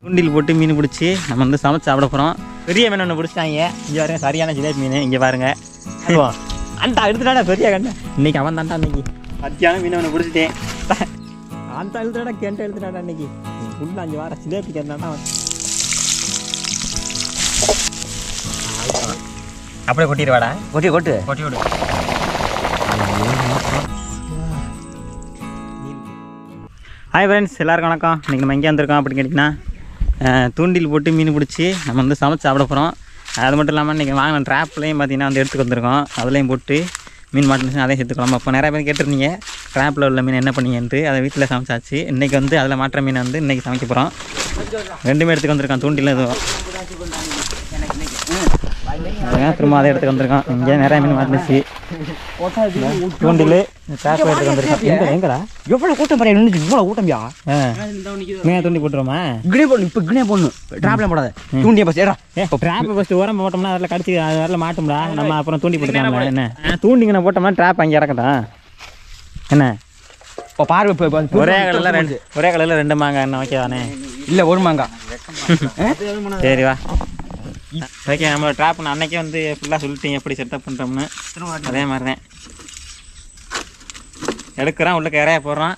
தூண்டில் போட்டு மீன் பிடிச்சி நம்ம வந்து சமைச்சு சாப்பிட போகிறோம். பெரிய மீன் ஒன்று பிடிச்சிட்டாங்க. இங்கே பாருங்க, சரியான ஜிலேபி மீன். இங்கே பாருங்க, அந்த எடுத்துட்டாடா பெரிய கண்ணை. இன்னைக்கு அவன் தான்டா இன்னைக்கு மத்தியான மீன் ஒன்று பிடிச்சிட்டேன். அந்த எழுத்துட்டாடா கெண்டை எழுத்துட்டாடா இன்னைக்கு ஃபுல்லாக. அஞ்சு வாரம் ஜிலேபி கேட்டாண்டா அப்படியே கொட்டிடுவாடா. கொட்டி விடு. ஹாய் ஃப்ரெண்ட்ஸ், எல்லாருக்கும் வணக்கம். இன்றைக்கி நம்ம எங்கே வந்திருக்கோம் அப்படின்னு கேட்டிங்கன்னா, தூண்டில் போட்டு மீன் பிடிச்சி நம்ம வந்து சமைச்சு சாப்பிட போகிறோம். அது மட்டும் இல்லாமல் இன்றைக்கி வாங்கின ட்ராப்லேயும் பார்த்திங்கன்னா வந்து எடுத்துகிட்டு வந்திருக்கோம். அதுலேயும் போட்டு மீன் மாட்டுச்சு, அதையும் சேர்த்துக்கலாம். அப்போ நிறைய பேர் கேட்டிருந்தீங்க ட்ராப்பில் உள்ள மீன் என்ன பண்ணீங்கன்ட்டு. அதை வீட்டில் சமைச்சாச்சு. இன்றைக்கி வந்து அதில் மாற்ற மீன் வந்து இன்றைக்கி சமைக்க போகிறோம். ரெண்டுமே எடுத்துகிட்டு வந்திருக்கோம். தூண்டில் எதுவும் திரும்ப அதை எடுத்துகிட்டு வந்திருக்கோம். இங்கே நிறைய மீன் மாட்டுச்சு. தூண்டில் ட்ராப் எடுத்துகிட்டு வந்திருக்கோம். எங்கடா எவ்வளோ கூட்டம் பாரு, இவ்வளோ கூட்டம்யா. மீன் தூண்டி போட்டுருமா? இங்கே போடணும், இப்போ இங்கே போடணும். ட்ராப்லாம் போடாத, தூண்டியை ஃபஸ்ட் ஏடா. ட்ராப் ஃபஸ்ட்டு உரம் போட்டோம்னா அதில் கடிச்சு அது வரல மாட்டோம்டா. நம்ம அப்புறம் தூண்டி போட்டுக்கலாம். என்ன தூண்டிங்கண்ணா போட்டோம்னா ட்ராப் அங்கே இறக்கட்டும். என்ன இப்போ பார்வை இப்போ ஒரே கலரில் ரெண்டு மாங்காய் என்ன ஓகேதானே? இல்லை, ஒரு மாங்காய். சரி வா. ஓகே, நம்மளோட ட்ராப் நான் அன்றைக்கே வந்து ஃபுல்லாக சொல்லிட்டீங்க எப்படி செட்டப் பண்ணுறோம்னு. அதே மாதிரி தான் எடுக்கிறான், உள்ளே இறைய போடுறான்,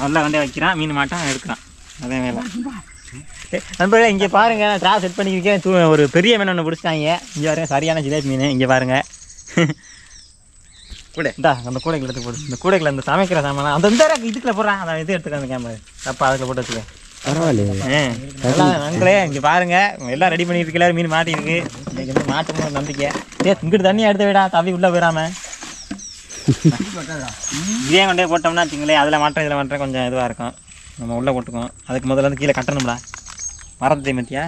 நல்லா வண்டே வைக்கிறான், மீன் மாட்டான், எடுக்கிறான். அதே வேலை நண்பர்களே. இங்கே பாருங்கள், நான் ட்ராப் செட் பண்ணியிருக்கேன். ஒரு பெரிய மீன் ஒன்று பிடிச்சிட்டாங்க. இங்கே பாருங்க, சரியான ஜிலேபி மீன். இங்கே பாருங்கள், கூடா அந்த கூடைகள் எடுத்து போடு. இந்த கூடைகள் அந்த சமைக்கிற சாமான் அந்த இதுக்குள்ள போடுறான். அதை இது எடுத்துக்க அந்த கேமரா தப்பா அதுக்குள்ள போட்டு வச்சுக்க. நண்பர்களே இங்கே பாருங்க, எல்லாம் ரெடி பண்ணிட்டு இருக்க. மீன் மாட்டிருக்கு. இன்னைக்கு வந்து மாட்டு நம்பிக்கை. இங்கிட்டு தண்ணி எடுத்து விடா, தவி உள்ளே போயிடாம. இதே கொண்டே போட்டோம்னா வச்சுங்களே, அதில் மாட்டேன் இதில் மாட்டேன் கொஞ்சம் இதுவாக இருக்கும். நம்ம உள்ளே போட்டுக்கோம். அதுக்கு முதல்ல வந்து கீழே கட்டணும்டா. மரத்தை மத்தியா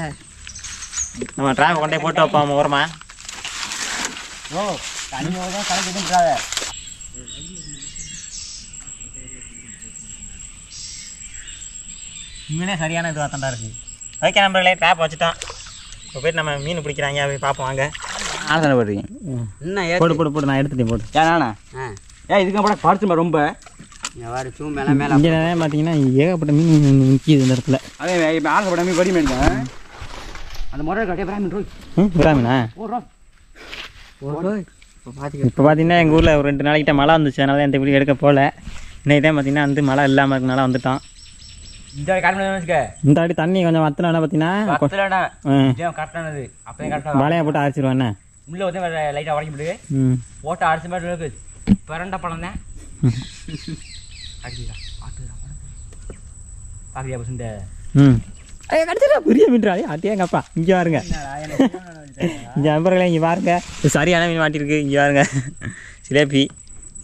நம்ம ட்ராப் கொண்டே போட்டு வைப்போம் ஓரமா. மீனே சரியான இதுவாக தாண்டா இருக்குது. ஓகே நண்பர்களே, ட்ராப் வச்சுட்டோம். இப்போ போய்ட்டு நம்ம மீன் பிடிக்கிறாங்க, போய் பார்ப்போம் வாங்க. ஆசனை போடுறீங்க என்ன? போடு நான் எடுத்துட்டேன். போடு ஏன்னா இதுக்கு போட படுத்துமா ரொம்ப. இங்கே பார்த்தீங்கன்னா ஏகப்பட்ட மீன் நிற்கிது இந்த இடத்துல. அதே ஆசைப்பட மீன் படி மீன் அந்த முறை கட்டிய பிராமின் ரோய். பிராமினா? இப்போ பார்த்தீங்கன்னா எங்கள் ஊரில் ஒரு 2 நாளைக்கிட்ட மழை வந்துச்சு. அதனால இந்த வீடியோ எடுக்க போகல. இன்னைக்கு தான் பார்த்தீங்கன்னா வந்து மழை இல்லாமல் இருக்கனால வந்துட்டோம். இந்த வாட்டி தண்ணி கொஞ்சம் வத்தினா பார்த்தீங்கன்னா மழையை போட்டு அரைச்சிருவேன். என்ன உள்ள வந்து லைட்டாக உடஞ்சி போட்டு போட்டு அரைச்சி மாதிரி பிறண்ட பழம் தான். பாக்குறியா பசங்க? கடிச்சிடா பெரிய மீன்றாளே அட்டியாங்கப்பா. இங்கே பாருங்க, இங்கே நண்பர்களே இங்கே பாருங்க, சரியான மீன் மாட்டிருக்கு. இங்கே பாருங்க, ஜிலேபி.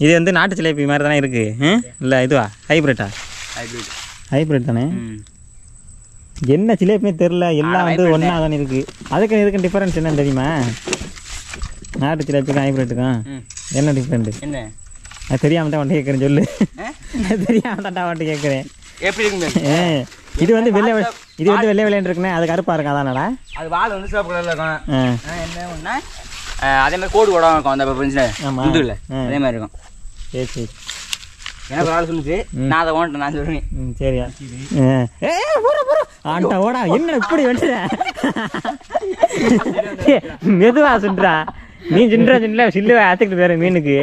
இது வந்து நாட்டு ஜிலேபி மாதிரி தானே இருக்குது. இல்லை இதுவா ஹைப்ரிட்டா? ஹைப்ரிட் தானே. என்ன ஜிலேபினே தெரில, எல்லாம் வந்து ஒன்றா தானே இருக்குது. அதுக்கு இதுக்கு டிஃபரன்ஸ் என்னன்னு தெரியுமா? நாட்டு ஜிலேபிக்கும் ஹைப்ரிட்டுக்கும் என்ன டிஃப்ரெண்ட்டு? என்ன அது தெரியாமல் தான் வந்துட்டு கேட்குறேன். சொல்லு. தெரியாமல் தான்டா வந்துட்டு கேட்குறேன். எப்படி இருக்குங்க? இது வந்து வெள்ளை வெள்ளைன்னு இருக்குண்ணே. அது கருப்பாக இருக்கும். அதானடா? அது வால் வந்து சிவப்பு கலரில் இருக்கும். என்ன ஒன்றா அதே மாதிரி கோடு கூட இருக்கும். அந்த இது இல்லை, அதே மாதிரி இருக்கும். சரி எனக்கு ஒரு ஆள் சொல்லுச்சு, நான் அதை ஓன்ட்டேன். நான் சொல்லுவேன். சரியா? ஆண்டா ஓடா, என்ன இப்படி வந்துடுற? மெதுவா சுன்றா நீ சின்ன சில்லுவா ஆத்துக்கிட்டு வேற மீனுக்கு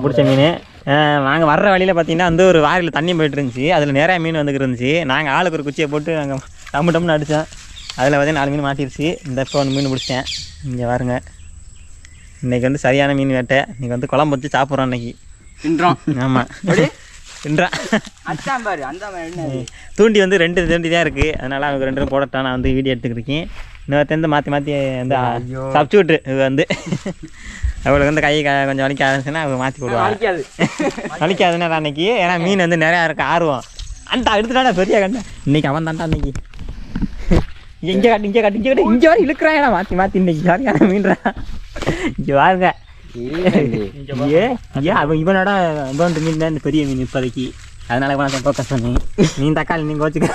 பிடிச்ச மீன். நாங்கள் வர்ற வழியில் பார்த்தீங்கன்னா வந்து ஒரு வாரியில் தண்ணி போயிட்டு இருந்துச்சு. அதில் நிறையா மீன் வந்துக்கிட்டு இருந்துச்சு. நாங்கள் ஆளுக்கு ஒரு குச்சியை போட்டு நாங்கள் டம்முன்னு அடித்தோம். அதில் பார்த்தீங்கன்னா 4 மீன் மாட்டிருச்சு. இந்த இப்போ 1 மீன் பிடிச்சிட்டேன். இங்கே பாருங்க, இன்றைக்கி வந்து சரியான மீன் வேட்டை. இன்றைக்கி வந்து குழம்பு வச்சு சாப்பிட்றோம். இன்றைக்கி தின்றோம். ஆமாம், தின்றான். தூண்டி வந்து 2 தூண்டி தான் இருக்குது. அதனால் அவங்க 2 போடட்டான். நான் வந்து வீடியோ எடுத்துக்கிருக்கேன். இன்னொருத்தந்து மாற்றி வந்து சப்ஸ்டியூட் இது வந்து அவளுக்கு வந்து கை கொஞ்சம் வலிக்க ஆரம்பிச்சுன்னா அவங்க மாற்றி போடுவாங்க. வலிக்காதுன்னா அன்றைக்கி. ஏன்னா மீன் வந்து நிறையா இருக்குது, ஆர்வம். அந்த எடுத்துட்டாடா பெரிய கண்ணை. இன்றைக்கி அவன் தான்டா அன்றைக்கி. இங்கே காட்டு இங்கே வர இழுக்கிறான். ஏன்னா மாற்றி இன்றைக்கி சரியான மீன்றா. இங்கே பாருங்க, இவனோட இவன் மீன் தான் இந்த பெரிய மீன் இப்போதைக்கு. அதனால இவனை ஃபோக்கஸ் பண்ணி நீ தக்காளி நீங்கள் வச்சுக்க.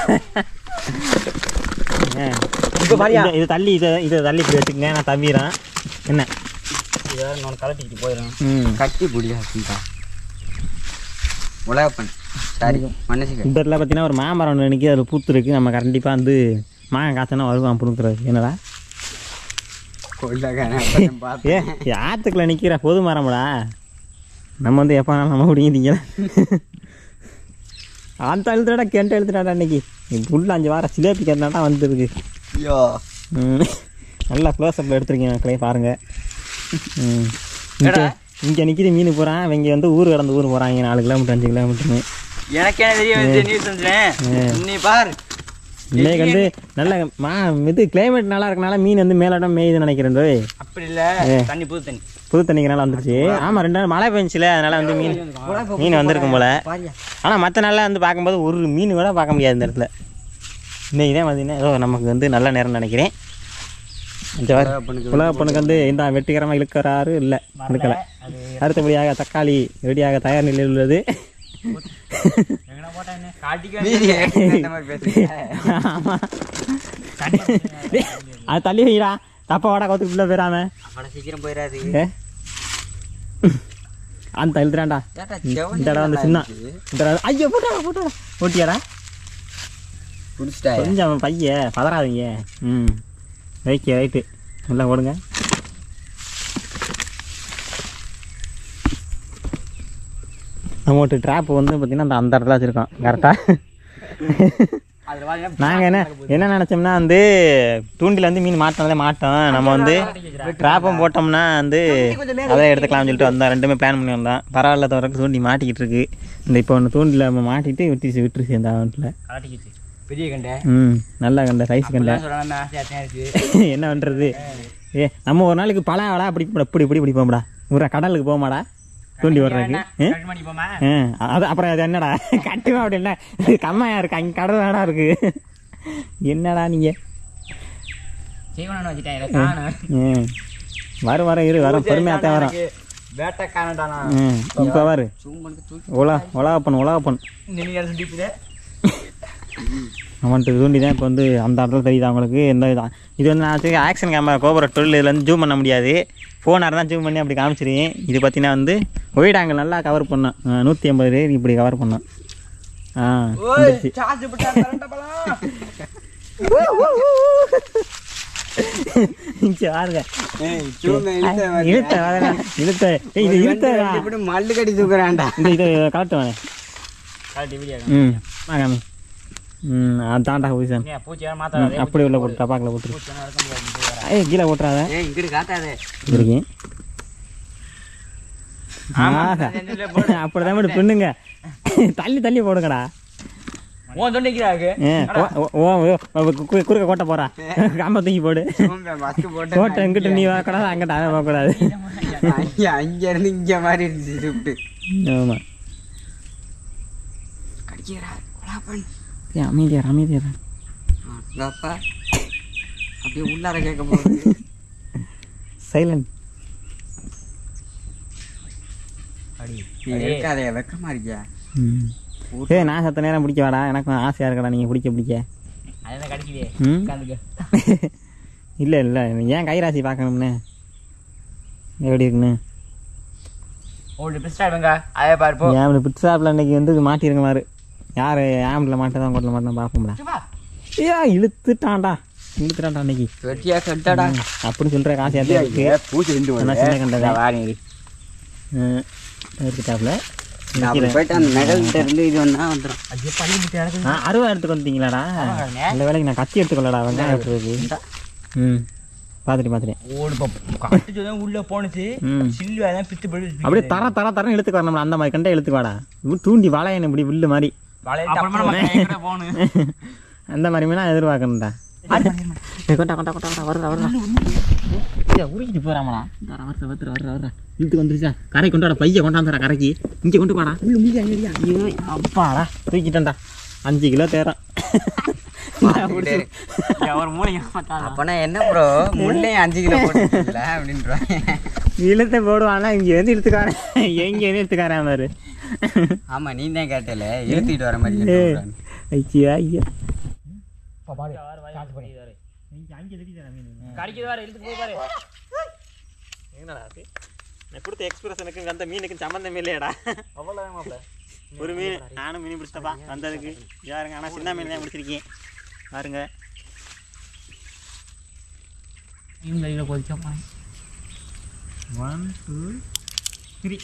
இது தள்ளி இதை தள்ளி இப்படி வச்சுக்கங்க. நான் தம்பிடுறேன். என்ன இது நான் கலட்டிக்கிட்டு போயிடுறேன். கட்டி பிடிக்கா உலகப்பன் சாரி மனசுக்கு இந்த இடத்துல பார்த்தீங்கன்னா ஒரு மாமரம் ஒன்று நினைக்கி அதில் பூத்து இருக்குது. நம்ம கண்டிப்பாக வந்து மாங்காய் காய்ச்சனா வருவான் புடுங்குறது. என்னடா ஏ ஆற்றுக்குள்ள நிற்கிற பொது மரம்டா. நம்ம வந்து எப்போ நம்ம பிடிங்கிட்டீங்க அந்த எழுத்துடா கெண்ட எழுத்துட்டாடா இன்னைக்கு உள்ள 5 வாரம் சிலேபி கேட்டாடா வந்துருக்கு. ஐயோ நல்லா க்ளோஸ்அப்பில் எடுத்துருக்கீங்க மக்களே பாருங்கள். இங்கே நிற்கிது மீன் போகிறான். இவங்க வந்து ஊர் கடந்து ஊர் போகிறாங்க 4 கிலோமீட்டர் 5 கிலோமீட்டர்னு. எனக்கே நீ பாரு இன்னைக்கு வந்து நல்ல இது கிளைமேட் நல்லா இருக்கனால மீன் வந்து மேலாட்டம் மேயுதுன்னு நினைக்கிறேன். அப்படி இல்லை தண்ணி புது தண்ணிக்குனால வந்துருச்சு. ஆமாம் 2 நாள் மழை பெஞ்சில அதனால வந்து மீன் வந்திருக்கும் போல. ஆனால் மற்ற நாளில் வந்து பார்க்கும்போது ஒரு மீன் கூட பார்க்க முடியாது இந்த இடத்துல. இன்னைக்கு தான் பார்த்தீங்கன்னா ஏதோ நமக்கு வந்து நல்ல நேரம் நினைக்கிறேன். உலகப்பனுக்கு வந்து இந்த வெற்றிகரமாக இழுக்கிறாரு இல்லை இழுக்கலை. அடுத்தபடியாக தக்காளி ரெடியாக தயார் நிலையில் உள்ளது. அது தள்ளி வைடா தப்பா வாடா கவுத்துக்குள்ள போயிடாம சீக்கிரம் போயிடாது. அந்த எழுதுறான்டா இந்த இடம் வந்து சின்ன ஐயோ போட்டாடா போட்டியாடா கொஞ்சம் பைய பதறாதீங்க. ரைட்டு ரைட்டு நல்லா ஓடுங்க. நம்மகிட்ட ட்ராப் வந்து பார்த்தீங்கன்னா அந்த இடத்துல வச்சுருக்கோம் கரெக்டாக. நாங்கள் என்ன நினச்சோம்னா வந்து தூண்டில் வந்து மீன் மாட்டினாலே மாட்டோம். நம்ம வந்து ட்ராப்பும் போட்டோம்னா வந்து அதை எடுத்துக்கலாம்னு சொல்லிட்டு வந்தோம். 2மே பிளான் பண்ணி வந்தோம். பரவாயில்ல தவிர தூண்டி மாட்டிக்கிட்டு இருக்கு. இந்த இப்போ ஒன்று தூண்டில் நம்ம மாட்டிட்டு விட்டுருச்சு அந்த அவன்ட்டில் பெரிய கண்டை. நல்லா கண்டை சைஸ் கண்டை. என்ன பண்ணுறது நம்ம ஒரு நாளைக்கு பல ஆடா இப்படி பிடிப்போம்டா. ஒரு கடலுக்கு போமாடா தூண்டி வர்றதுக்கு. அது அப்புறம் அது என்னடா கட்டுமா அப்படி இல்லை கம்மையா இருக்கு அங்கே கடல் வேடா இருக்கு. என்னடா நீங்கள் வரும் இரு வரும் பொறுமையாக தான் வரும். இப்போ வரு உலகப்பன் அவன்ட்டு தூண்டி தான் இப்போ வந்து அந்த இடத்துல தெரியுது அவங்களுக்கு. எந்த இதான் இது வந்து நான் வச்சுருக்கேன் ஆக்ஷன் கேமரா கோபுர 12 இதில் வந்து ஜூம் பண்ண முடியாது. ஃபோனாக தான் ஜூம் பண்ணி அப்படி காமிச்சிருக்கேன். இது பார்த்தீங்கன்னா வந்து ஒயிட் ஆங்கிள் நல்லா கவர் பண்ணோம். 150 ரேட் இப்படி கவர் பண்ணோம். அதான்டா பொசிஷன் அப்படி உள்ள போட்டு டப்பாக்கில் போட்டு கீழே போட்டுறாத இருக்கேன். அப்படிதான் மட்டும் பின்னுங்க தள்ளி போடுங்கடா. குறுக்க கோட்டை போறா காம்ப தூக்கி போடு. கோட்டை எங்கிட்ட நீ வரக்கூடாது அங்கிட்ட அவன் போகக்கூடாது. அங்க இருந்து இங்க மாதிரி இருந்துச்சு. ஆமா அமைதியார் அப்படியே உள்ளார கேட்க போகுது. சைலண்ட் இருக்காதே வெக்கமா இருக்கியா? நான் சத்த நேரம் பிடிக்க வாடா எனக்கும் ஆசையா இருக்கடா நீங்க பிடிக்க. இல்லை ஏன் கைராசி பார்க்கணும்னு எப்படி இருக்குன்னு பிட்ஸ்டாப்ல இன்னைக்கு வந்து மாட்டிருங்க மாதிரி யார் ஆம்பில் மாட்டதான் கோட்டில் மாட்டேன் பார்ப்போம்டா. இழுத்துட்டான்டா இன்னைக்கு அப்படின்னு சொல்கிற காசு சின்ன கண்டதா எடுத்துட்டாப்ல அருவா எடுத்துக்கு வந்துட்டீங்களாடா? இந்த வேலைக்கு நான் கத்தி எடுத்துக்கொள்ளடா வெங்காயம் எடுத்துருக்கு. பார்த்துட்டேன் உள்ள போனுச்சு அப்படியே தரன்னு இழுத்துக்கு வரணும். அந்த மாதிரி கண்டே இழுத்துக்கு வாடா. தூண்டி வளையணும் இப்படி வில்லு மாதிரி அந்த மாதிரி மீனா எதிர்பார்க்கணும்டா. உருக்கிட்டு போறாமடா வர்ற இழுத்து வந்துருச்சா கரை கொண்டாட பைய கொண்டாந்துடா கரைக்கு இங்கே கொண்டு போடா. அப்பாடா தூக்கிட்டேன்டா 5 கிலோ தேரம். என்ன ப்ரோ முள்ளையும் 5 கிலோ போட்டுல அப்படின்ற இழுத்த போடுவானா இங்க வந்து இழுத்துக்கார எங்க இழுத்துக்காரா மாதிரி. ஆமா நீ தான் கேட்டல இழுத்துக்கிட்டு வர மாதிரி. ஐயா ஐயா கொடுத்த எக்ஸ்பிரஷனுக்கு அந்த மீனுக்கு சம்பந்தம் இல்லையாடா. ஒரு மீன் நானும் மீன் பிடிச்சிட்டப்பா வந்ததுக்கு யாருங்க. ஆனால் சின்ன மீன் தான் பிடிச்சிருக்கேன் பாருங்க. மீன் கொதிச்சப்பா 1 2 3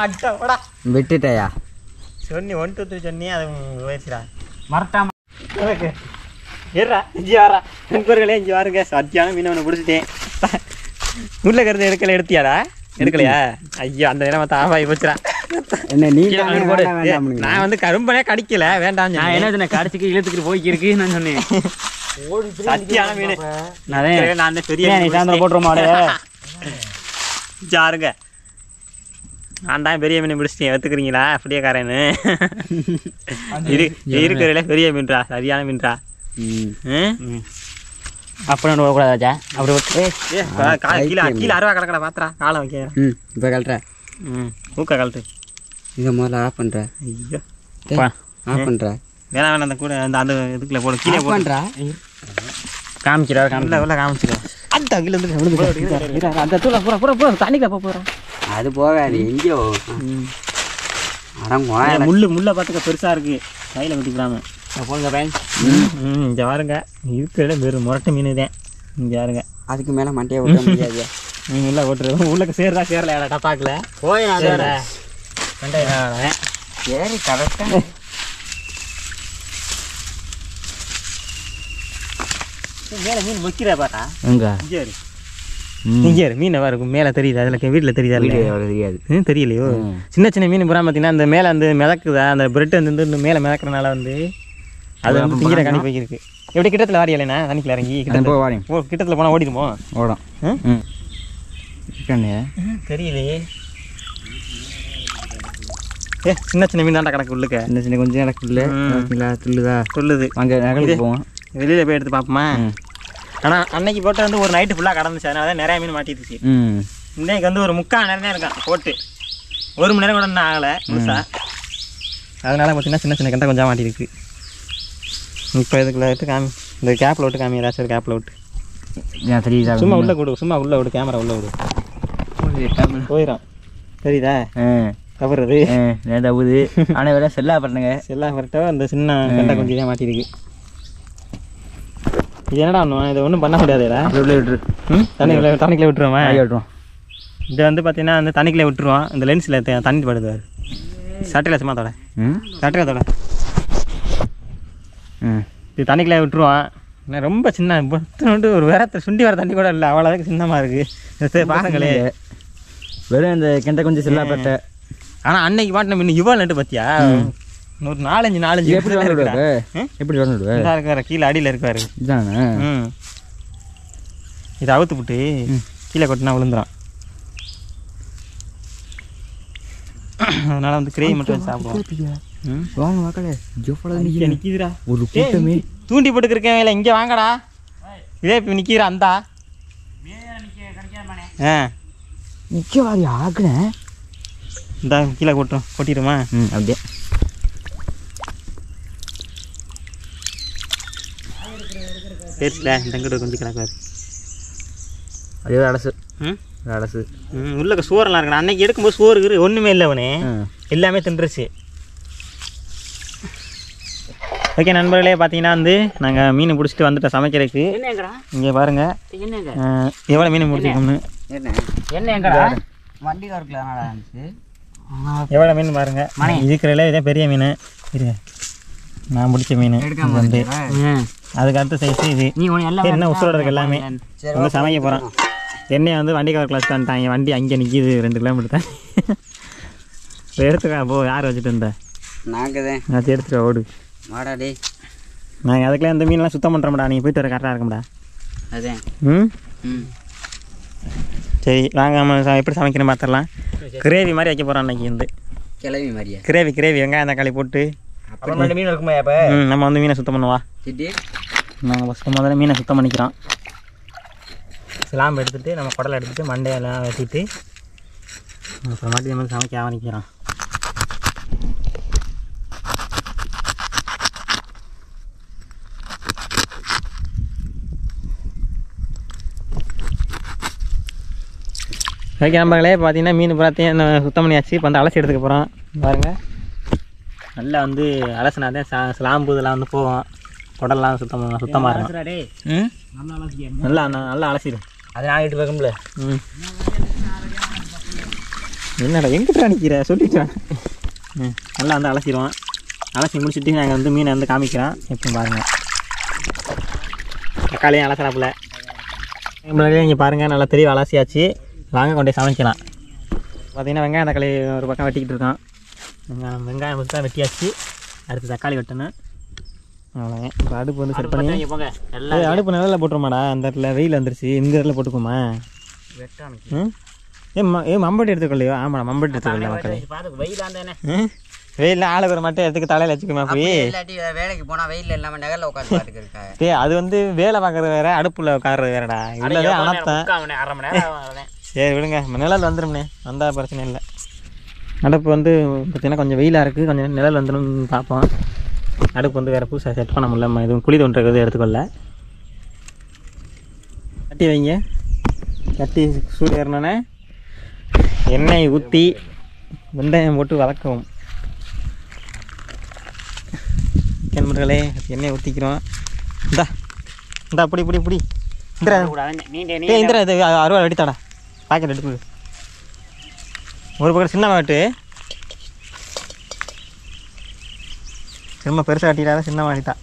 அட்டா விட்டுட்டயா சொன்னி 1 2 3 சொன்னி அது போயிடுச்சுடா. மறட்டாம ஓகே ஏறா இஞ்சி வாரா நண்பர்களே இஞ்சி வாருங்க. சத்தியான மீன் ஒன்று பிடிச்சிட்டேன். உள்ள கருது எடுத்தியாடா? எடுக்கலையா? ஐயோ அந்த நேரம் தாவாய் போச்சுடா. என்ன நீ நான் வந்து கரும்பனே கடிக்கல வேண்டாம். நான் என்ன கடிச்சிக்கு இழுத்துக்கிட்டு போய்க்கிருக்கு நான் சொன்னேன். சத்தியான மீன் நான் பெரிய போட்டுருமாடே ஜாருங்க. நான் தான் பெரிய மீன் பிடிச்சிட்டேன். எடுத்துக்கிறீங்களா அப்படியேக்காரன்னு? இருக்கிறதுல பெரிய மீன்ரா, சரியான மீன்ரா. அப்புறம் விடக்கூடாதாச்சா? அப்படி கீழே கீழே அருவா கிடக்கடா பாத்திரா காலை வைக்கிறேன். இப்போ கழட்டுற ஊக்க கழட்டு. இதை முதல்ல ஆஃப் பண்ணுற. ஐயோ ஆஃப் பண்ணுற வேணாம் வேணாம். அந்த கூட அந்த அந்த இதுக்குள்ள போட கீழே பண்ணுறா காமிக்கிறா உள்ள காமிச்சிடும். அந்த கீழே வந்து அந்த தூளை பூரா பூரா பூரா தண்ணிக்குள்ள போகிறோம். அது போகாது எங்கேயோ முள்ளை பார்த்துக்க பெருசாக இருக்குது. கையில் குத்திக்கிறாம போங்க பையன். இங்கே பாருங்க இருக்கிற வெறும் முரட்டு மீன் தான். இங்கே பாருங்க அதுக்கு மேலே மண்டையை ஓட்ட முடியாது. உள்ள ஓட்டுறது உள்ளக்கு சேருதா சேரல டப்பாக்கில் போய் சரி கரெக்டாக மேலே மீன் வைக்கிறா பாட்டா. எங்க இங்கே மீன் இருக்கும் மேலே தெரியுது. அதில் வீட்டில் தெரியுதா? தெரியாது. தெரியலையோ? சின்ன சின்ன மீன் பூரா பார்த்தீங்கன்னா அந்த மேலே வந்து மிதக்குதா, அந்த பிரெட் வந்து மேலே மிதக்கிறனால வந்து அது வந்து திங்கிற கணி போய்க்கு. எப்படி கிட்டத்தில் வாரியலைண்ணா தண்ணிக்குள்ள இறங்கி கிட்டத்தில் போனால் ஓடிடுமோ? ஓடும் தெரியலையே. சின்ன சின்ன மீன் தாண்டா கிடக்கு உள்ளுக்க. சின்ன சின்ன கொஞ்சம் கிடக்கு உள்ள துள்ளுதா துள்ளுது. அங்கே நகலுக்கு போவோம். வெளியில் போய் எடுத்து பார்ப்போமா? ஆனால் அன்னைக்கு போட்டு வந்து ஒரு நைட்டு ஃபுல்லாக கடந்துச்சு. அதனால தான் நிறையா மீன் மாட்டிடுச்சு. இன்னைக்கு வந்து ஒரு 3/4 நேரம் தான் இருக்கான் போட்டு. 1 மணி நேரம் கூட இன்னும் ஆகலை முழுசா. அதனால பார்த்தீங்கன்னா சின்ன சின்ன கண்டை கொஞ்சம் மாட்டிருக்கு. இப்போ இதுக்குள்ள விட்டு காமி, இந்த கேப்பில் விட்டு காமி, ஏதாச்சும் கேப்பில் விட்டு தெரியுதா? சும்மா உள்ளே விடு, சும்மா உள்ளே விடு, கேமரா உள்ளே விடு, போயிடும். தெரியுதா கவர்றது? தவுது. ஆனால் வேலை செல்லா பண்ணுங்க. செல்லா பரட்டோ அந்த சின்ன கண்டை கொஞ்சம் தான் மாட்டிருக்கு. இது என்னடா ஒன்றும் இதை ஒன்றும் பண்ண முடியாதுடா. விட்டுரு. தண்ணிக்குள்ளே விட்டுருவோமா? விட்டுருவோம். இதை வந்து பார்த்தீங்கன்னா வந்து தண்ணிக்குள்ளே விட்டுருவோம். இந்த லென்ஸில் தண்ணி படுது. சட்டையில் சும்மா தோட சட்டையில் தோட இது தண்ணிக்குள்ளே விட்டுருவான். ஆனால் ரொம்ப சின்ன வந்து ஒரு வேறத்தில் சுண்டி வர தண்ணி கூட இல்லை. அவ்வளோதுக்கு சின்னமாக இருக்குது பாருங்களே. வெறும் இந்த கிண்ட கொஞ்சம் செல்லாப்பட்ட. ஆனால் அன்னைக்கு மாட்டின மீன் இவ்வளோ நட்டு பார்த்தியா? ஒரு 4-5 எப்படி வந்துடுவேன் இருக்காரு கீழே அடியில் இருக்காரு. இதானே இதை அவுத்து விட்டு கீழே கொட்டினா விழுந்துடும். அதனால வந்து கிரேவி மட்டும் வச்சு சாப்பிடுவோம். வாங்க மக்களே, நிற்கிதுடா ஒரு கூட்டமே. தூண்டி போட்டுக்கிருக்கேன் இல்லை இங்கே வாங்கடா. இதே இப்போ நிற்கிறா அந்தா நிற்கவாதி ஆக்குனேன். இந்தா கீழே கொட்டிடுமா? அப்படியே பேசல தங்கிட்ட கொஞ்சம் கிடக்காது. அதே அலசு அலசு உள்ள சோறெல்லாம் இருக்கணும். அன்னைக்கு எடுக்கும்போது சோறு இருக்குது ஒன்றுமே இல்லை. அவனே எல்லாமே தின்றுச்சு. ஓகே நண்பர்களே, பார்த்தீங்கன்னா வந்து நாங்கள் மீன் பிடிச்சிட்டு வந்துட்டோம் சமைக்கிறதுக்கு. இங்கே பாருங்கள் எவ்வளோ மீன் முடிச்சிருக்கோம்னு. எவ்வளோ மீன் பாருங்கள். இருக்கிறதுல இதே பெரிய மீன். இரு நான் பிடிச்ச மீன் வந்து அதுக்கு அடுத்த சைஸு இது. என்ன உசுரோட இருக்கு எல்லாமே. வந்து சமைக்க போகிறோம். என்னையை வந்து வண்டி கவர் கிளாஸ் தான்ட்டாங்க. வண்டி அங்கே நிற்கிது 2 கிலோமீட்டர் தான். எடுத்துக்கா போ. யார் வச்சுட்டு இருந்தேன்? நாங்கள் தான். நான் எடுத்துட்டு ஓடு மாடாடே. நாங்கள் அதுக்கெல்லாம் இந்த மீன்லாம் சுத்தம் பண்ணுறோம்டா. நீங்கள் போய்ட்டு வர கரெக்டாக இருக்கும்டா. அதே சரி வாங்க நம்ம எப்படி சமைக்கணும் பார்த்துடலாம். கிரேவி மாதிரி வைக்க போகிறோம் அன்றைக்கி வந்து. கிளவி மாதிரியா? கிரேவி வெங்காயம் தக்காளி போட்டு அப்புறம் மீன் இருக்குமா? அப்போ நம்ம வந்து மீனை சுத்தம் பண்ணுவா. நாங்கள் ஃபஸ்ட்டு முதல்ல மீனை சுத்தம் பண்ணிக்கிறோம். சிலாம்பு எடுத்துகிட்டு நம்ம குடலை எடுத்துகிட்டு மண்டையெல்லாம் வெட்டிட்டு அப்புறமாட்டி நம்ம சமைக்க ஆரம்பிக்கிறோம். ஓகே நம்பர்களே, பார்த்தீங்கன்னா மீன் பார்த்தையும் சுத்தம் பண்ணியாச்சு. இப்போ வந்து அலசி எடுத்துக்க போகிறோம். பாருங்க நல்லா வந்து அலசினாதே ஸ்லாம்பு இதெல்லாம் வந்து போகும். குடல்லாம் சுத்தமாக இருக்கும். நல்லா நல்லா அலசிடும். அதை ஆகிட்டு வைக்கும்ல. என்னடா எங்கிட்ட நிற்கிற சொல்லிட்டேன். நல்லா வந்து அலசிடுவோம். அலசி முடிச்சுட்டு நாங்கள் வந்து மீனை வந்து காமிக்கிறோம். இப்போ பாருங்கள் தக்காளியும் அலசலாப்புல இங்கே பாருங்கள் நல்லா தெளிவாக அலசியாச்சு. வாங்க கொண்டே சமைக்கலாம். பார்த்திங்கன்னா வெங்காயம் தக்காளி ஒரு பக்கம் வெட்டிக்கிட்டு இருக்கோம். வெங்காயம் வந்து தான் வெட்டியாச்சு. அடுத்து தக்காளி வெட்டணும். அவ்வளோங்க. இப்போ அடுப்பு வந்து செட் பண்ணி அடுப்பு நல்லா போட்டுருமாடா. அந்த இடத்துல வெயில் வந்துருச்சு. இந்த இடத்துல போட்டுக்குமா வெட்டானு? மம்பட்டி எடுத்துக்கொள்ளையோ? ஆமாடா மம்பட்டி எடுத்துக்கொள்ள மக்களே. வெயிலில் ஆளுக்கு மட்டும் எடுத்துக்கு தலையில் வச்சுக்குமா போய் வேலைக்கு போனால் வெயில் இல்லாமல் நகரில் உட்காந்து அது வந்து வேலை பார்க்குறது வேற, அடுப்பில் உட்காடுறது வேறடா. இல்லவே அனத்தேன். சரி விடுங்க, நிழல் வந்துடும்ண்ணே, வந்தால் பிரச்சனை இல்லை. அடுப்பு வந்து பார்த்தீங்கன்னா கொஞ்சம் வெயிலாக இருக்குது, கொஞ்சம் நிழல் வந்துடும் பார்ப்போம். அடுப்பு வந்து வேறு புதுசாக செட் பண்ண முடியல. எதுவும் குழி தோன்றது எடுத்துக்கொள்ள. கட்டி வைங்க. கட்டி சூடு ஏறினோன்னே எண்ணெய் ஊற்றி வெந்தயம் போட்டு வதக்கவும். நண்பர்களே எண்ணெய் ஊற்றிக்கிறோம். இந்தா இந்தா அப்படி இப்படி இப்படி இந்திரா இது அறுவாள் வெடித்தாடா. பாக்கெட் எடுத்து ஒரு பக்கம் சின்ன மாட்டு திரும்ப பெருசாக கட்டிடாத சின்ன மாடித்தா.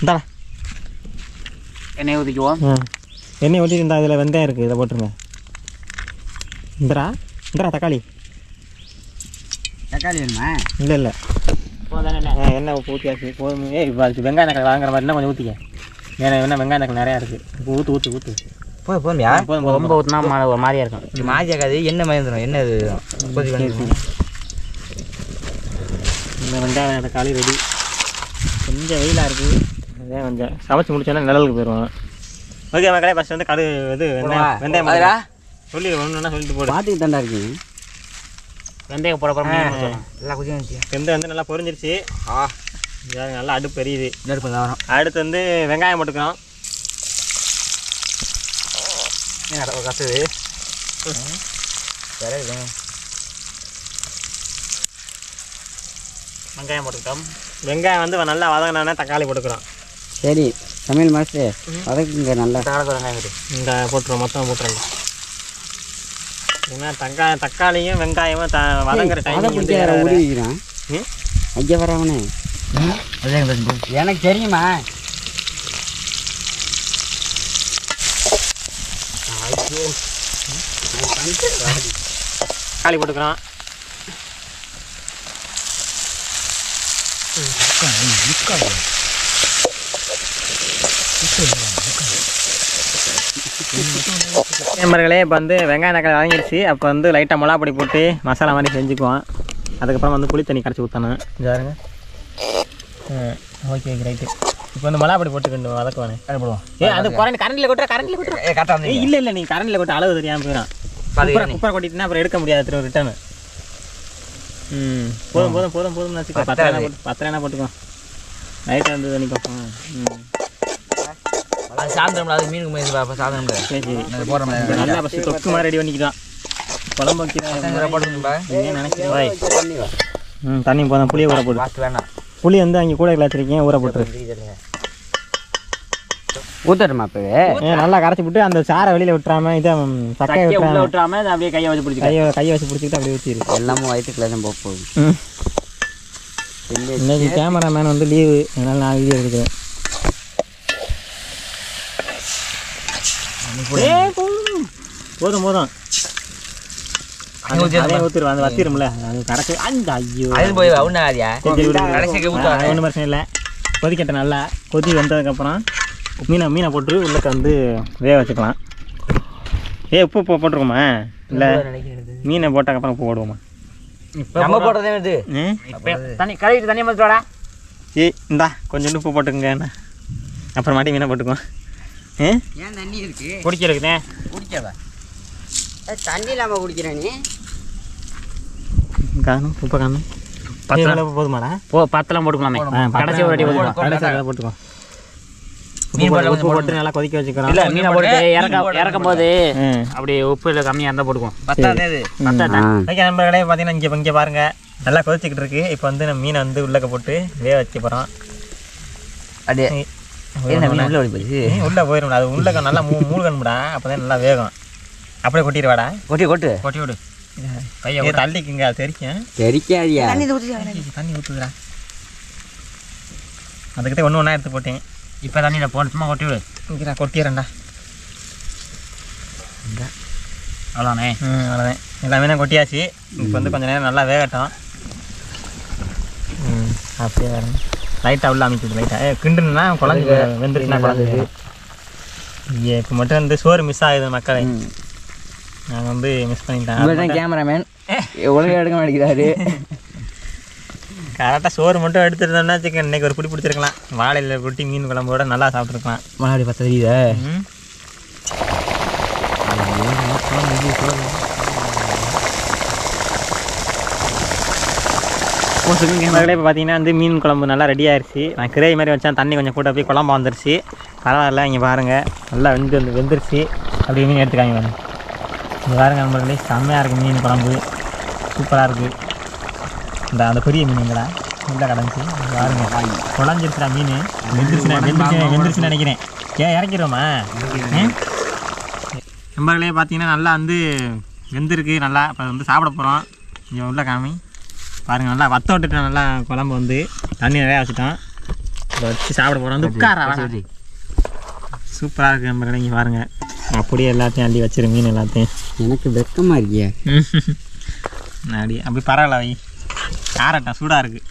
இந்தாடா எண்ணெய் ஊற்றிக்குவோம். எண்ணெய் ஊற்றிட்டு இருந்தால் இதில் வெந்தயம் இருக்குது, இதை போட்டுருங்க. இந்திரா தக்காளி வேணுமா? இல்லை இல்லை எண்ணெய் ஊற்றியாச்சு போதும். இப்போ அதுக்கு வெங்காயம் தக்காளி வாங்குற மாதிரினா கொஞ்சம் ஊற்றிக்க. ஏன்னா என்ன வெங்காயம் தக்காளி நிறையா இருக்குது. இப்போ ஊற்று போதும்யா. ரொம்ப ஊற்றினா ஒரு மாதிரியாக இருக்கும். இது மாதிரி ஆகாது, எண்ணெய் மயந்துடும். என்ன இது இந்த வெங்காயம் தக்காளி ரெடி. கொஞ்சம் வெயிலாக இருக்குது, அதே கொஞ்சம் சமைச்சு முடிச்சோன்னா நிழலுக்கு போயிடுவோம். ஓகே மக்களே, ஃபஸ்ட் வந்து கடு இது வெந்தயம் சொல்லி ஒன்றுன்னா சொல்லிட்டு போடு. பார்த்துக்கிட்டு தாண்டா இருக்கு. வெந்தயம் போட நல்லா குதிச்சு வெந்தயம் வந்து நல்லா பொரிஞ்சிருச்சு. நல்லா அடுப்பு எரியுது. அடுத்து வந்து வெங்காயம் போட்டுக்கிறோம். கசுது வெங்காயம் போட்டுக்கிட்டோம். வெங்காயம் வந்து நல்லா வதங்கினோன்னா தக்காளி போட்டுக்கிறோம். சரி சமையல் மாஸ்டர் வதக்குங்க நல்லா. இந்த போட்டுருவோம், மொத்தம் போட்டுருங்க. ஏன்னா தக்காளியும் வெங்காயமும் வதங்குற டைம் ஐயா வரவனே எனக்கு தெரியுமா. தக்காளி போட்டுக்கிறோம். நண்பர்களே இப்போ வந்து வெங்காயம் தக்காளி வாங்கிடுச்சு. அப்போ வந்து லைட்டாக மிளகா பொடி போட்டு மசாலா மாதிரி செஞ்சுக்குவோம். அதுக்கப்புறம் வந்து புளி தண்ணி கரைச்சி ஊற்றணும். பாருங்க. Okay right. இப்போ வந்து மிளகா பொடி போட்டுக்கிட்டு வதக்குவானே போடுவோம். அது கரண்டில் கொட்டுற இல்லை நீங்கள் கரண்டில் கொட்ட அளவு தெரியாமல் போயிடும். குப்பரை கொட்டிட்டுனா அப்புறம் எடுக்க முடியாது திரும்ப ரிட்டர்னு. போதும் வச்சுக்கோ. 10 போட்டுக்கோ. லைட்டாக வந்து தண்ணி பார்ப்போம். அது சாப்பிட அது மீனுக்கு சாப்பிட சரி நல்லா ஃபஸ்ட்டு தொக்கு மாதிரி ரெடி பண்ணிக்கிட்டான். குழம்பு வைக்கிறேன் நினைக்கிறேன். தண்ணி போதும். புளியை ஊற போட்டு வேணாம். புளி வந்து அங்கே கூட வச்சுருக்கேன், ஊற போட்டுரு. ஊற்றட்டுமா அப்போவே? நல்லா கரைச்சி விட்டு அந்த சாரை வெளியில் விட்டுறாம இதை சக்கையை விட்டுறாம அப்படியே கையை வச்சு பிடிச்சி கையை வச்சு பிடிச்சிக்கிட்டு அப்படியே ஊற்றிடு. எல்லாமே வயிற்றுக்குள்ள தான் போக போகுது. இன்னைக்கு கேமராமேன் வந்து லீவு, அதனால நான் வீடியோ எடுக்கிறேன். போதும் ஊற்றிடுவோம். அந்த வத்திரும்ல அது கரைச்சி அந்த ஐயோ ஒன்றும் பிரச்சனை இல்லை. கொதிக்கட்ட நல்லா கொதி வந்ததுக்கப்புறம் மீனை போட்டு உள்ளக்க வந்து வேக வச்சுக்கலாம். உப்பு போட்டுருக்கோமா? இல்லை மீனை போட்டதுக்கப்புறம் உப்பு போடுவோமா? நம்ம போடுறதே இது தண்ணி கழுவிட்டு தண்ணி மாற்றோடா. இந்தா கொஞ்சம் உப்பு போட்டுக்கங்க, அப்புறமாட்டி மீனை போட்டுக்குவோம். ஏன் தண்ணி இருக்கு குடிக்கிறதுக்குதே. குடிக்கவா தண்ணி இல்லாமல் குடிக்கிறேன் நீ? காணும் உப்பு காணும். 10 போதுமாடா? 10 போட்டுக்கலாமே. கடைசி ஒரு வாட்டி போட்டுக்கோ. போட்டுக்கோ. உப்பு போட்டு நல்லா கொதிக்க வச்சுக்கிறோம். இல்லை மீனை போட்டு இறக்கும் போது அப்படி உப்பு இல்லை கம்மியாக இருந்தால் போட்டுக்குவோம். பத்தாது ஓகே நண்பர்களே, பார்த்தீங்கன்னா இங்கே பாருங்கள் நல்லா கொதிச்சிக்கிட்டு இருக்கு. இப்போ வந்து நம்ம மீனை வந்து உள்ளக்க போட்டு வேக வச்சு போகிறோம். அப்படியே உள்ளே போயிடும். அது உள்ளக்க நல்லா மூழ்கணும்டா, அப்போ தான் நல்லா வேகும். அப்படியே கொட்டிடுவாடா. கொட்டி விடு. கையை தள்ளிக்குங்க, அது தெரிக்காதியா. தண்ணி ஊற்றுதுடா. அதுக்கிட்ட ஒன்று எடுத்து போட்டேன். இப்போ தண்ணியில் போன சும்மா கொட்டி விடு. இங்கே கொட்டிடுறேன்டா. அவ்வளோண்ணே. அவ்வளோதான், எல்லாமே நான் கொட்டியாச்சு. இப்போ வந்து கொஞ்சம் நேரம் நல்லா வேகட்டும். அப்படியே வரணும். லைட்டாக உள்ள அமைக்குது. லைட்டாக கிண்டுனா குழந்தை வெந்துருச்சுன்னா குழந்தை. இப்போ மட்டும் வந்து சோறு மிஸ் ஆகுது மக்களை. நாங்கள் வந்து மிஸ் பண்ணிட்டேன். கேமராமேன் ஒழுங்காக எடுக்க மாட்டேங்கிறாரு. கரெக்டாக சோறு மட்டும் எடுத்துருந்தோம்னா சிக்கன் இன்றைக்கி ஒரு பிடி பிடிச்சிருக்கலாம். வாழையில் கொட்டி மீன் குழம்போட நல்லா சாப்பிட்ருக்கலாம். மறுபடி பார்த்தா தெரியுதா? இப்போ பார்த்தீங்கன்னா வந்து மீன் குழம்பு நல்லா ரெடி ஆயிடுச்சு. நான் கிரேவி மாதிரி வச்சேன், தண்ணி கொஞ்சம் கூட போய் குழம்பு வந்துருச்சு. பரவாயில்ல. இங்கே பாருங்கள் நல்லா வெந்துருச்சு. அப்படி மீன் எடுத்துக்காங்க வேணும். இங்கே பாருங்கள் நம்மளே செம்மையாக இருக்குது மீன் குழம்பு, சூப்பராக இருக்குது. அந்த பெரிய மீனுங்களா நல்லா கிடந்துச்சு. பாருங்கள் குழஞ்சிருச்சுடா மீன். வெந்துருச்சுன்னு நினைக்கிறேன். இறக்கிடுவோமா? நம்பர்களே பார்த்தீங்கன்னா நல்லா வந்து வெந்திருக்கு நல்லா. இப்போ வந்து சாப்பிட போகிறோம். இங்கே உள்ள காமி பாருங்கள். நல்லா வத்த விட்டுட்டோம். நல்லா குழம்பு வந்து தண்ணி நிறையா வச்சுட்டோம். இப்போ வச்சு சாப்பிட போகிறோம். வந்து உட்காரா சூப்பராக இருக்குது நம்பர்களே. இங்கே பாருங்கள் அப்படியே எல்லாத்தையும் அள்ளி வச்சிரு மீன் எல்லாத்தையும். எனக்கு வெக்கமாக இருக்கியா? அப்படி பரவாயில்ல வை. காரட்டம் சூடாக இருக்குது.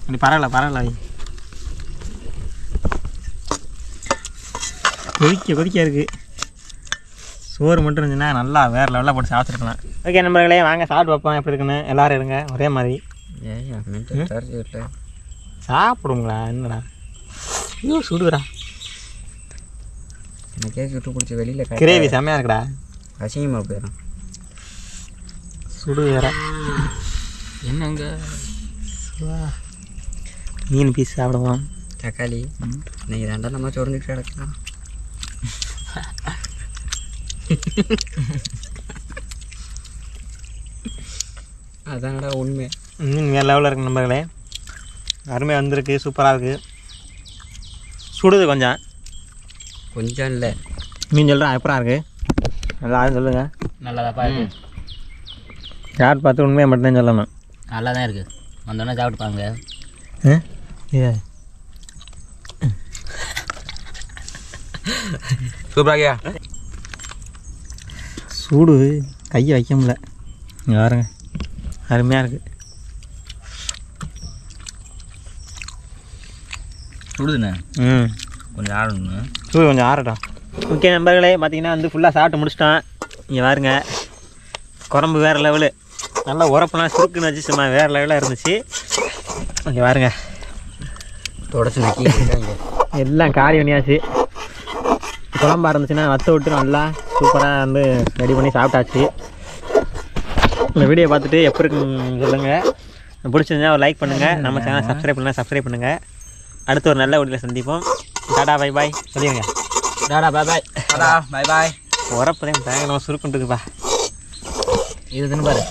அப்படி பரவாயில்ல வை. கொதிக்க இருக்குது. சோறு மட்டும் இருந்துச்சுன்னா நல்லா வேறு லெவலில் போட்டு சாப்பிட்ருக்கலாம். ஓகே நண்பர்களே, வாங்க சாப்பிட்டு வைப்போம் எப்படி இருக்குன்னு. எல்லோரும் இருங்க ஒரே மாதிரி சாப்பிடுங்களா. என்னடா ஐயோ சுடுதுடா. எனக்கே சுட்டு பிடிச்ச வெளியில் கிரேவி செம்மையாக இருக்குடா. அசிங்கமாக போயிடும். சுடு வேற என்னங்க மீன் பீஸ் சாப்பிடுவோம். தக்காளி இன்னைக்கு ரெண்டா நம்ம சொரிஞ்சிட்டு கிடக்கலாம். அதான்டா உண்மை. மீன் வேறு லெவலில் இருக்குது நண்பர்களே. அருமையாக வந்திருக்கு, சூப்பராக இருக்குது. சுடுது கொஞ்சம் இல்லை. மீன் சொல்கிறேன் அப்புறம் இருக்குது. நல்லா சொல்லுங்கள். நல்லாதாப்பா இருக்குது. யார் பார்த்து உண்மையாக மட்டும்தான் சொல்லணும். நல்லா தான் இருக்குது. வந்தோடனே சாப்பிட்டுப்பாங்க. சூப்பராகியா? சூடு கையை வைக்க முடியல. இங்கே பாருங்க அருமையாக இருக்குது. சுடுதுண்ணே. கொஞ்சம் ஆறணும். சூடு கொஞ்சம் ஆறட்டும். ஓகே நண்பர்களே, பார்த்தீங்கன்னா வந்து ஃபுல்லாக சாப்பிட்டு முடிச்சிட்டோம். இங்கே பாருங்க குழம்பு வேறு லெவலு. நல்லா உரப்பெல்லாம் சுருக்குன்னு வச்சு சும்மா வேறு லெவலாக இருந்துச்சு. இங்கே பாருங்க தொடச்சி நக்கி எல்லாம் காலி பண்ணியாச்சு. குழம்பா இருந்துச்சுன்னா வத்த விட்டு நல்லா சூப்பராக வந்து ரெடி பண்ணி சாப்பிட்டாச்சு. இந்த வீடியோ பார்த்துட்டு எப்படி இருக்குன்னு சொல்லுங்கள். பிடிச்சிருந்தா ஒரு லைக் பண்ணுங்கள். நம்ம சேனல் சப்ஸ்கிரைப் பண்ணுங்கள். அடுத்து ஒரு நல்ல வீடியோவில் சந்திப்போம். டாடா பை பாய் சொல்லிடுங்க. டாடா பாய் பாய். உரப்பதையும் பயங்கரமாக சுருக்குன்ட்டுக்குப்பா. இது பாரு.